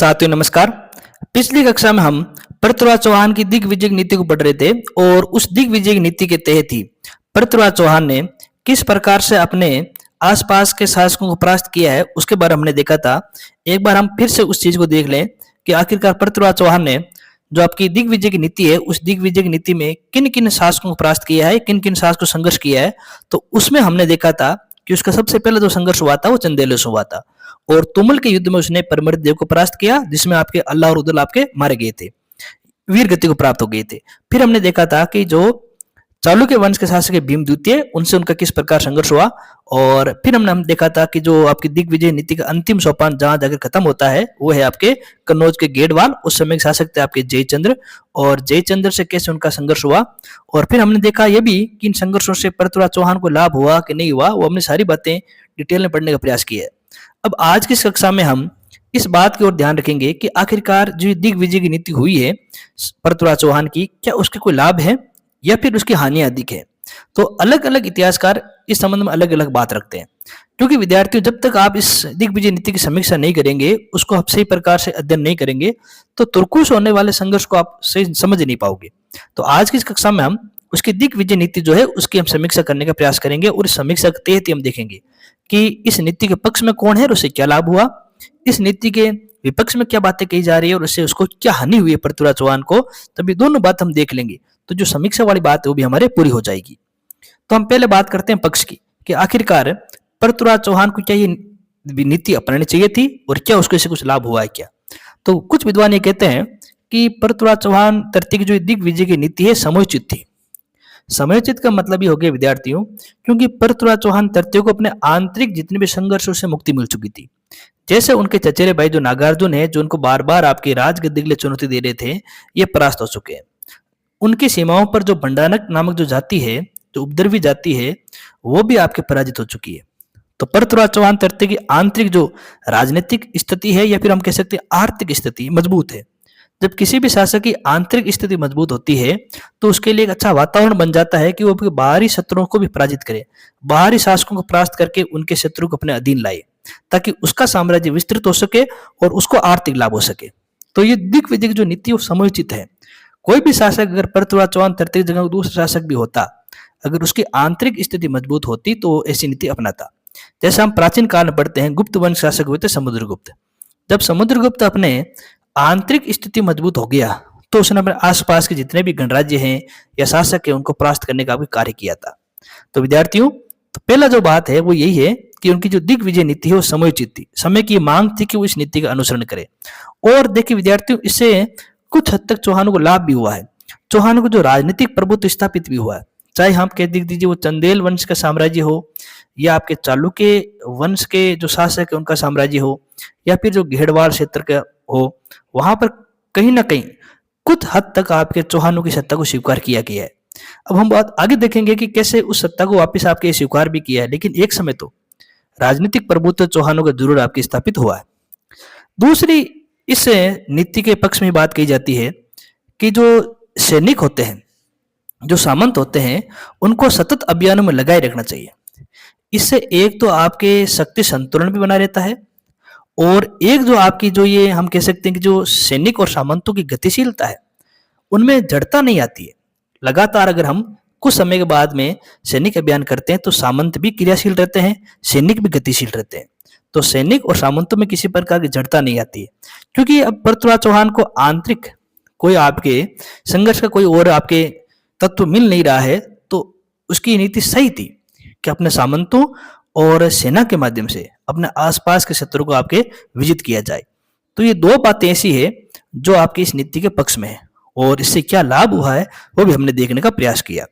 साथियों नमस्कार। पिछली कक्षा में हम पृथ्वीराज चौहान की दिग्विजय नीति को पढ़ रहे थे और उस दिग्विजय नीति के तहत ही पृथ्वीराज चौहान ने किस प्रकार से अपने आसपास के शासकों को परास्त किया है उसके बारे में हमने देखा था। एक बार हम फिर से उस चीज को देख लें कि आखिरकार पृथ्वीराज चौहान ने जो आपकी दिग्विजय की नीति है उस दिग्विजय की नीति में किन किन शासकों को परास्त किया है, किन किन शासकों संघर्ष किया है। तो उसमें हमने देखा था कि उसका सबसे पहले जो संघर्ष हुआ था वो चंदेल से हुआ था और तुमुल के युद्ध में उसने परमृत देव को परास्त किया, जिसमें आपके अल्लाह और उदल आपके मारे गए थे, वीर गति को प्राप्त हो गए थे। फिर हमने देखा था कि जो चालुक्य वंश के शासक भीम द्वितीय उनसे उनका किस प्रकार संघर्ष हुआ। और फिर हमने देखा था कि जो आपकी दिग्विजय नीति का अंतिम सोपान जहां जाकर खत्म होता है वो है आपके कन्नौज के गेडवाल। उस समय के शासक थे आपके जयचंद्र और जयचंद्र से कैसे उनका संघर्ष हुआ। और फिर हमने देखा यह भी कि इन संघर्षों से पृथ्वीराज चौहान को लाभ हुआ कि नहीं हुआ, वो हमने सारी बातें डिटेल में पढ़ने का प्रयास किया है। अब आज की इस कक्षा में हम इस बात की ओर ध्यान रखेंगे कि आखिरकार जो दिग्विजय की नीति हुई है पृथ्वीराज चौहान की, क्या उसके कोई लाभ है या फिर उसकी हानि अधिक है। तो अलग अलग इतिहासकार इस संबंध में अलग अलग बात रखते हैं, क्योंकि विद्यार्थियों जब तक आप इस दिग्विजय नीति की समीक्षा नहीं करेंगे, उसको आप सही प्रकार से अध्ययन नहीं करेंगे, तो तुर्कों से होने वाले संघर्ष को आप सही समझ नहीं पाओगे। तो आज की इस कक्षा में हम उसकी दिग्विजय नीति जो है उसकी हम समीक्षा करने का प्रयास करेंगे और इस समीक्षा के तहत ही हम देखेंगे कि इस नीति के पक्ष में कौन है और उससे क्या लाभ हुआ, इस नीति के विपक्ष में क्या बातें कही जा रही है और उससे उसको क्या हानि हुई है पृथ्वीराज चौहान को। तभी दोनों बात हम देख लेंगे तो जो समीक्षा वाली बात है वो भी हमारे पूरी हो जाएगी। तो हम पहले बात करते हैं पक्ष की कि आखिरकार पृथ्वीराज चौहान को क्या ये नीति अपनानी चाहिए थी और क्या उसको इससे कुछ लाभ हुआ है क्या। तो कुछ विद्वान ये कहते हैं कि पृथ्वीराज चौहान तृतीय की जो दिग्विजय की नीति है समयोचित थी। समयोचित का मतलब ये हो गया विद्यार्थियों, क्योंकि पृथ्वीराज चौहान तृतीय को अपने आंतरिक जितने भी संघर्षों से मुक्ति मिल चुकी थी। जैसे उनके चचेरे भाई जो नागार्जुन है, जो उनको बार बार आपके राजगद्दी के लिए चुनौती दे रहे थे, ये परास्त हो चुके हैं। उनकी सीमाओं पर जो भंडारक नामक जो जाति है, जो उपद्रवी जाति है, वो भी आपके पराजित हो चुकी है। तो पृथ्वीराज चौहान तृतीय की आंतरिक जो राजनीतिक स्थिति है या फिर हम कह सकते हैं आर्थिक स्थिति मजबूत है। जब किसी भी शासक की आंतरिक स्थिति मजबूत होती है तो उसके लिए एक अच्छा वातावरण बन जाता है कि वो अपने बाहरी शत्रुओं को भी पराजित करे, बाहरी शासकों को परास्त करके उनके शत्रु को अपने अधीन लाए, ताकि उसका साम्राज्य विस्तृत हो सके और उसको आर्थिक लाभ हो सके। तो ये दिग्विजय की जो नीति वो समयोचित है। कोई भी शासक अगर पृथ्वीराज चौहान तृतीय जगह दूसरा शासक भी होता, अगर उसकी आंतरिक स्थिति मजबूत होती तो ऐसी नीति अपनाता। जैसे हम प्राचीन काल में पढ़ते हैं, गुप्त वंश शासक हुए थे समुद्रगुप्त। जब समुद्रगुप्त अपने आंतरिक स्थिति मजबूत हो गया तो उसने अपने आसपास के जितने भी गणराज्य हैं या शासक है उनको परास्त करने का भी कार्य किया था। तो विद्यार्थियों, तो पहला जो बात है वो यही है कि उनकी जो दिग्विजय नीति है वो समयोचित थी। समय की मांग थी कि वो इस नीति का अनुसरण करे। और देखिए विद्यार्थियों, इससे कुछ हद तक चौहानों को लाभ भी हुआ है। चौहानों को जो राजनीतिक प्रभुत्व स्थापित भी हुआ है, चाहे हम कह दीजिए वो चंदेल वंश का साम्राज्य हो या आपके चालुक्य वंश के जो शासक है उनका साम्राज्य हो या फिर जो घेड़वाल क्षेत्र का हो, वहां पर कहीं ना कहीं कुछ हद तक आपके चौहानों की सत्ता को स्वीकार किया गया है। अब हम बात आगे देखेंगे कि कैसे उस सत्ता को वापस आपके स्वीकार भी किया है, लेकिन एक समय तो राजनीतिक प्रभुत्व चौहानों का जरूर आपके स्थापित हुआ है। दूसरी इस नीति के पक्ष में बात कही जाती है कि जो सैनिक होते हैं, जो सामंत होते हैं, उनको सतत अभियानों में लगाए रखना चाहिए। इससे एक तो आपके शक्ति संतुलन भी बना रहता है और एक जो आपकी जो ये हम कह सकते हैं कि जो सैनिक और सामंतों की गतिशीलता है उनमें जड़ता नहीं आती है। लगातार अगर हम कुछ समय के बाद में सैनिक अभियान करते हैं तो सामंत भी क्रियाशील रहते हैं, सैनिक भी गतिशील रहते हैं। तो सैनिक और सामंतों में किसी प्रकार की जड़ता नहीं आती है, क्योंकि अब पृथ्वीराज चौहान को आंतरिक कोई आपके संघर्ष का कोई और आपके तत्व मिल नहीं रहा है। तो उसकी नीति सही थी कि अपने सामंतों और सेना के माध्यम से अपने आसपास के शत्रु को आपके विजित किया जाए। तो ये दो बातें ऐसी है जो आपकी इस नीति के पक्ष में है और इससे क्या लाभ हुआ है वो भी हमने देखने का प्रयास किया।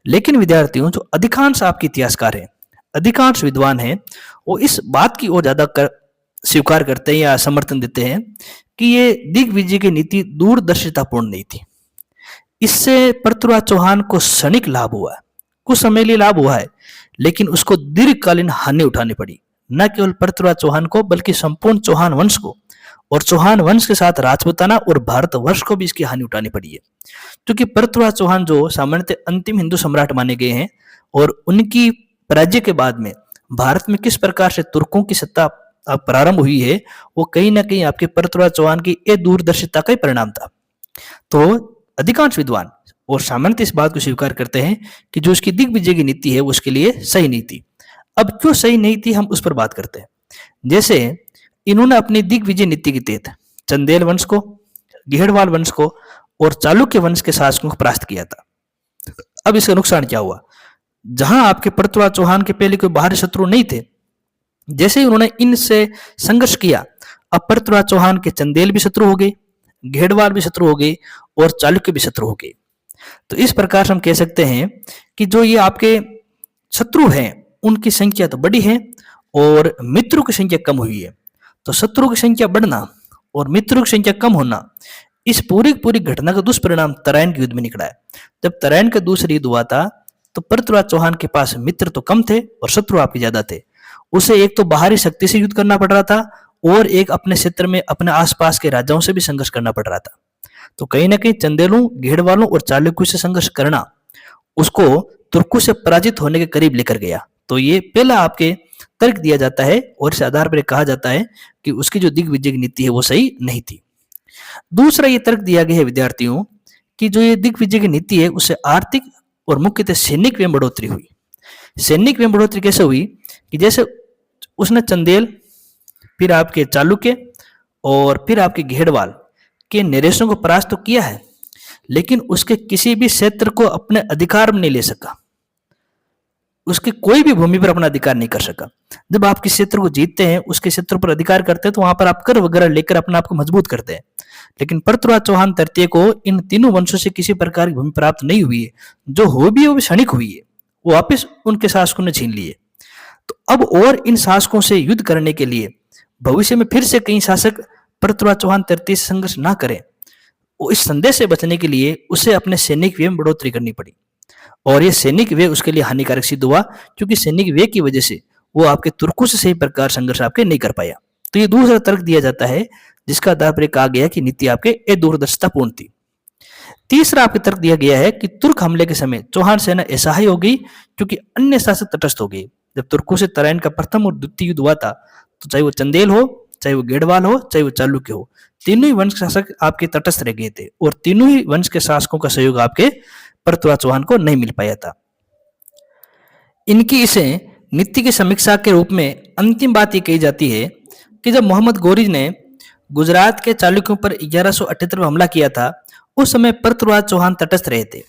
लेकिन विद्यार्थियों, जो अधिकांश आपके इतिहासकार हैं, अधिकांश विद्वान हैं, वो इस बात की ओर ज्यादा स्वीकार करते हैं या समर्थन देते हैं कि ये दिग्विजय की नीति दूरदर्शितापूर्ण नहीं थी। इससे पृथ्वीराज चौहान को क्षणिक लाभ हुआ है, कुछ समय लिए लाभ हुआ है, लेकिन उसको दीर्घकालीन हानि उठानी पड़ी। न केवल पृथ्वीराज चौहान को बल्कि संपूर्ण चौहान वंश को और चौहान वंश के साथ राजपूताना और भारतवर्ष को भी इसकी हानि उठानी पड़ी है। क्योंकि पृथ्वीराज चौहान जो सामान्यतः अंतिम हिंदू सम्राट माने गए हैं और उनकी पराजय के बाद में भारत में किस प्रकार से तुर्कों की सत्ता प्रारंभ हुई है वो कहीं ना कहीं आपके पृथ्वीराज चौहान की ये दूरदर्शिता का ही परिणाम था। तो अधिकांश विद्वान और सामान्यतः इस बात को स्वीकार करते हैं कि जो उसकी दिग्विजय की नीति है वो उसके लिए सही नहीं थी। अब क्यों सही नहीं थी हम उस पर बात करते हैं। जैसे इन्होंने अपनी दिग्विजय नीति के तहत चंदेल वंश को, घेड़वाल वंश को और चालुक्य वंश के शासकों को परास्त किया था। अब इसका नुकसान क्या हुआ, जहां आपके पृथ्वीराज चौहान के पहले कोई बाहरी शत्रु नहीं थे, जैसे ही उन्होंने इनसे संघर्ष किया अब पृथ्वीराज चौहान के चंदेल भी शत्रु हो गए, घेड़वाल भी शत्रु हो गए और चालुक्य भी शत्रु हो गए। तो इस प्रकार से हम कह सकते हैं कि जो ये आपके शत्रु हैं उनकी संख्या तो बढ़ी है और मित्रों की संख्या कम हुई है। तो शत्रु की संख्या बढ़ना और मित्रों की संख्या कम होना, इस पूरी घटना का दुष्परिणाम तराइन के युद्ध में निकला है। जब तराइन का दूसरा युद्ध हुआ था तो पृथ्वीराज चौहान के पास मित्र तो कम थे और शत्रु आपके ज्यादा थे। उसे एक तो बाहरी शक्ति से युद्ध करना पड़ रहा था और एक अपने क्षेत्र में अपने आसपास के राजाओं से भी संघर्ष करना पड़ रहा था। तो कहीं ना कहीं चंदेलों, घेड़वालों और चालुक्यों से संघर्ष करना उसको तुर्कों से पराजित होने के करीब लेकर गया। तो ये पहला आपके तर्क दिया जाता है और इस आधार पर कहा जाता है कि उसकी जो दिग्विजय की नीति है वो सही नहीं थी। दूसरा ये तर्क दिया गया है विद्यार्थियों कि जो ये दिग्विजय की नीति है उससे आर्थिक और मुख्यतः सैनिक में बढ़ोतरी हुई। सैनिक में बढ़ोतरी कैसे हुई कि जैसे उसने चंदेल, फिर आपके चालुक्य और फिर आपके घेड़वाल के नरेशों को परास्त तो किया है, लेकिन उसके किसी भी क्षेत्र को अपने अधिकार में नहीं ले सका, उसके कोई भी भूमि पर अपना अधिकार नहीं कर सका। जब आप किसी क्षेत्र को जीतते हैं, उसके क्षेत्र पर अधिकार करते हैं तो वहां पर आप कर वगैरह लेकर अपने आप को मजबूत करते हैं। लेकिन पृथ्वीराज चौहान तृतीय को इन तीनों वंशों से किसी प्रकार की भूमि प्राप्त नहीं हुई है, जो हो भी है वो भी क्षणिक हुई है, वो वापिस उनके शासकों ने छीन लिए। तो अब और इन शासकों से युद्ध करने के लिए भविष्य में फिर से कई शासक पृथ्वीराज चौहान तृतीय से संघर्ष ना करें, वो इस संदेश से बचने के लिए उसे अपने सैनिक व्यय में बढ़ोतरी करनी पड़ी और ये सैनिक व्यय उसके लिए हानिकारक सिद्ध हुआ, क्योंकि सैनिक व्यय की वजह से वो आपके तुर्कों से सही प्रकार संघर्ष आपके नहीं कर पाया। तो ये दूसरा तर्क दिया जाता है जिसका आधार पर कहा गया कि नीति आपके दूरदर्शितापूर्ण थी। तीसरा आपके तर्क दिया गया है कि तुर्क हमले के समय चौहान सेना असहाय हो गई क्योंकि अन्य शासक तटस्थ हो गए। जब तुर्कों से तराइन का प्रथम और द्वितीय युद्ध हुआ था तो चाहे वो चंदेल हो, चाहे वो घेड़वाल हो, चाहे वो चालुक्य हो, तीनों ही वंश शासक आपके तटस्थ रह गए थे और तीनों ही वंश के शासकों का सहयोग आपके पृथ्वीराज चौहान को नहीं मिल पाया था। इनकी इसे नीति की समीक्षा के रूप में अंतिम बात ये कही जाती है कि जब मोहम्मद गोरी ने गुजरात के चालुक्यों पर 1178 में हमला किया था, उस समय पृथ्वीराज चौहान तटस्थ रहे थे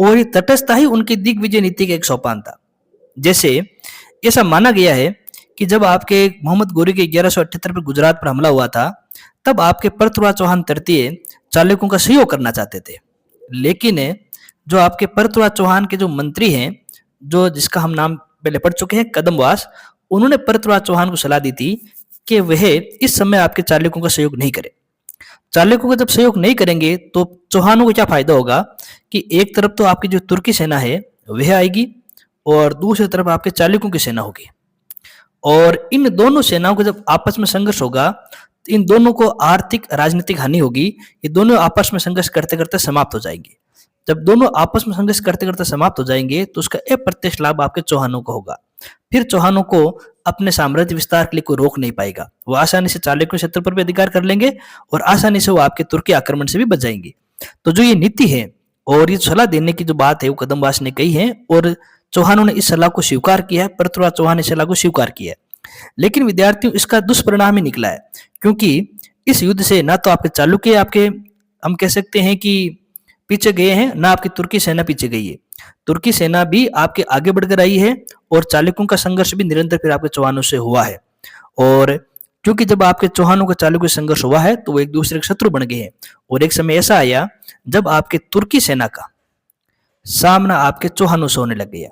और ये तटस्थता ही उनकी दिग्विजय नीति का एक सोपान था। जैसे ऐसा माना गया है कि जब आपके मोहम्मद गोरी के 1178 पर गुजरात पर हमला हुआ था, तब आपके पृथ्वीराज चौहान तृतीय चालुक्यों का सहयोग करना चाहते थे, लेकिन जो आपके पृथ्वीराज चौहान के जो मंत्री हैं, जो जिसका हम नाम पहले पढ़ चुके हैं, कदमवास, उन्होंने पृथ्वीराज चौहान को सलाह दी थी कि वह इस समय आपके चालुक्यों का सहयोग नहीं करें। चालुक्यों का जब सहयोग नहीं करेंगे तो चौहानों को क्या फायदा होगा कि एक तरफ तो आपकी जो तुर्की सेना है वह आएगी और दूसरी तरफ आपके चालुक्यों की सेना होगी, और इन दोनों सेनाओं का जब आपस में संघर्ष होगा इन दोनों को आर्थिक राजनीतिक हानि होगी। ये दोनों आपस में संघर्ष करते करते समाप्त हो जाएंगे। जब दोनों आपस में संघर्ष करते करते समाप्त हो जाएंगे तो उसका अप्रत्यक्ष लाभ आपके चौहानों को होगा। फिर चौहानों को अपने साम्राज्य विस्तार के लिए कोई रोक नहीं पाएगा, वो आसानी से चालुक्य क्षेत्र पर भी अधिकार कर लेंगे और आसानी से वो आपके तुर्की आक्रमण से भी बच जाएंगे। तो जो ये नीति है और ये सलाह देने की जो बात है वो कदमवास ने कही है और चौहानों ने इस सलाह को स्वीकार किया है, पृथ्वीराज चौहान ने सलाह को स्वीकार किया है। लेकिन विद्यार्थियों इसका दुष्परिणाम ही निकला है, क्योंकि इस युद्ध से ना तो आपके चालुक्य आपके हम कह सकते हैं कि पीछे गए हैं, ना आपकी तुर्की सेना पीछे गई है। तुर्की सेना भी आपके आगे बढ़कर आई है और चालुक्यों का संघर्ष भी निरंतर फिर आपके चौहानों से हुआ है। और क्योंकि जब आपके चौहानों का चालुक्य संघर्ष हुआ है तो वो एक दूसरे के शत्रु बन गए हैं और एक समय ऐसा आया जब आपके तुर्की सेना का सामना आपके चौहानों से होने लग गया।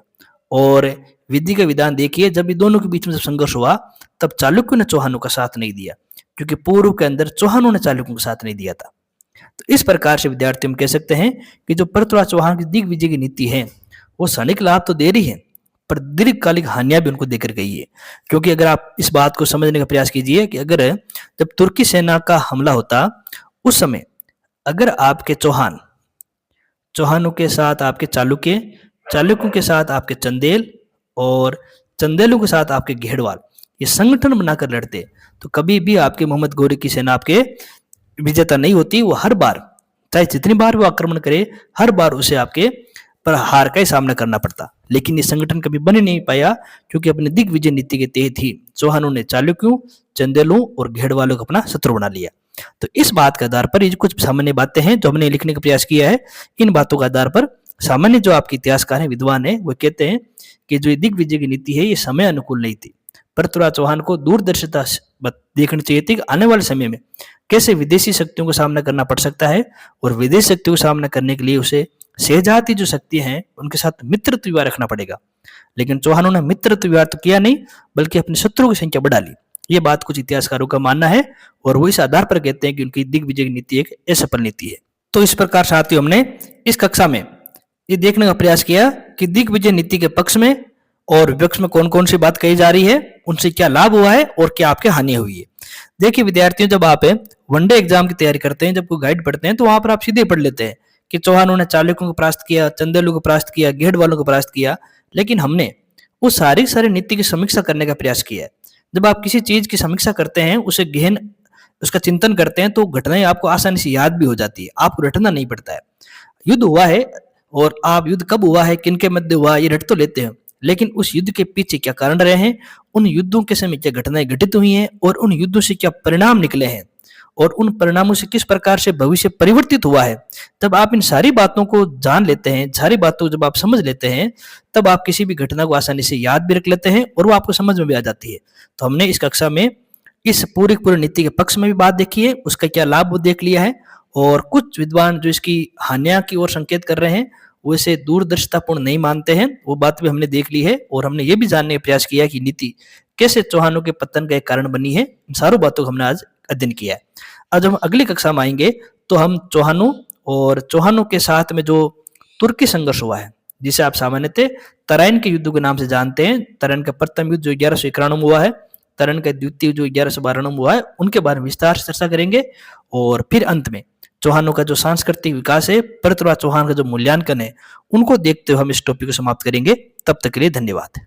और विधि का विधान देखिए, जब ये दोनों के बीच में जब संघर्ष हुआ तब चालुक्यों ने चौहानों का साथ नहीं दिया, क्योंकि पूर्व के अंदर चौहानों ने चालुक्यों का साथ नहीं दिया था। तो इस प्रकार से विद्यार्थी हम कह सकते हैं कि जो पृथ्वीराज चौहान की दिग्विजय की नीति है वो क्षणिक लाभ तो दे रही है पर दीर्घकालिक हानियां भी उनको देकर गई है। क्योंकि अगर आप इस बात को समझने का प्रयास कीजिए कि अगर जब तुर्की सेना का हमला होता उस समय अगर आपके चौहानों के साथ आपके चालुक्य, चालुक्यों के साथ आपके चंदेल और चंदेलों के साथ आपके घेड़वाल, ये संगठन बनाकर लड़ते, तो कभी भी आपके मोहम्मद गौरी की सेना आपके विजेता नहीं होती। वो हर बार, चाहे जितनी बार वो आक्रमण करे, हर बार उसे आपके पर हार का ही सामना करना पड़ता। लेकिन ये संगठन कभी बन नहीं पाया, क्योंकि अपनी दिग्विजय नीति के तहत ही चौहानों ने चालुक्यों, चंदेलों और घेड़वालों को अपना शत्रु बना लिया। तो इस बात के आधार पर ये कुछ सामान्य बातें हैं जो हमने लिखने का प्रयास किया है। इन बातों के आधार पर सामान्य जो आपके इतिहासकार हैं, विद्वान हैं, वो कहते हैं कि जो दिग्विजय की नीति है ये समय अनुकूल नहीं थी। पृथ्वीराज चौहान को दूरदर्शिता देखनी चाहिए थी कि आने वाले समय में कैसे विदेशी शक्तियों का सामना करना पड़ सकता है, और विदेशी शक्तियों का सामना करने के लिए उसे सहजाती जो शक्ति हैं उनके साथ मित्रत्व व्यवहार रखना पड़ेगा। लेकिन चौहानों ने मित्रत्व व्यवहार तो किया नहीं, बल्कि अपने शत्रुओं की संख्या बढ़ा ली। ये बात कुछ इतिहासकारों का मानना है, और वो इस आधार पर कहते हैं कि उनकी दिग्विजय की नीति एक असफल नीति है। तो इस प्रकार साथियों, हमने इस कक्षा में ये देखने का प्रयास किया कि दिग्विजय नीति के पक्ष में और विपक्ष में कौन कौन सी बात कही जा रही है, उनसे क्या लाभ हुआ है और क्या आपके हानि हुई है। देखिए विद्यार्थियों, जब आप वनडे एग्जाम की तैयारी करते हैं, जब कोई गाइड पढ़ते हैं, तो वहां पर आप सीधे पढ़ लेते हैं कि चौहानों ने चालुक्यों को परास्त किया, चंदेलों को परास्त किया, घेड़ वालों को परास्त किया। लेकिन हमने उस सारी नीति की समीक्षा करने का प्रयास किया है। जब आप किसी चीज की समीक्षा करते हैं, उसे गहन उसका चिंतन करते हैं, तो घटनाएं आपको आसानी से याद भी हो जाती है, आपको रटना नहीं पड़ता है। युद्ध हुआ है, और आप युद्ध कब हुआ है, किन के मध्य हुआ, ये रट तो लेते हैं, लेकिन उस युद्ध के पीछे क्या कारण रहे हैं, उन युद्धों के समय क्या घटनाएं घटित हुई हैं, और उन युद्धों से क्या परिणाम निकले हैं, और उन परिणामों से किस प्रकार से भविष्य परिवर्तित हुआ है। तब आप इन सारी बातों को जान लेते हैं, सारी बातों को जब आप समझ लेते हैं, तब आप किसी भी घटना को आसानी से याद भी रख लेते हैं, और वो आपको समझ में भी आ जाती है। तो हमने इस कक्षा में इस पूरी नीति के पक्ष में भी बात देखी है, उसका क्या लाभ वो देख लिया है, और कुछ विद्वान जो इसकी हानियां की ओर संकेत कर रहे हैं, वो इसे दूरदर्शितापूर्ण नहीं मानते हैं, वो बात भी हमने देख ली है। और हमने ये भी जानने का प्रयास किया कि नीति कैसे चौहानों के पतन का एक कारण बनी है। इन सारों बातों को हमने आज अध्ययन किया है। आज हम अगली कक्षा में आएंगे, तो हम चौहानों के साथ में जो तुर्की संघर्ष हुआ है, जिसे आप सामान्यतः तराइन के युद्ध के नाम से जानते हैं। तराइन का प्रथम युद्ध जो 1191 में हुआ है, तराइन का द्वितीय जो 1192 में हुआ है, उनके बारे में विस्तार से चर्चा करेंगे। और फिर अंत में चौहानों का जो सांस्कृतिक विकास है, पृथ्वीराज चौहान का जो मूल्यांकन है, उनको देखते हुए हम इस टॉपिक को समाप्त करेंगे। तब तक के लिए धन्यवाद।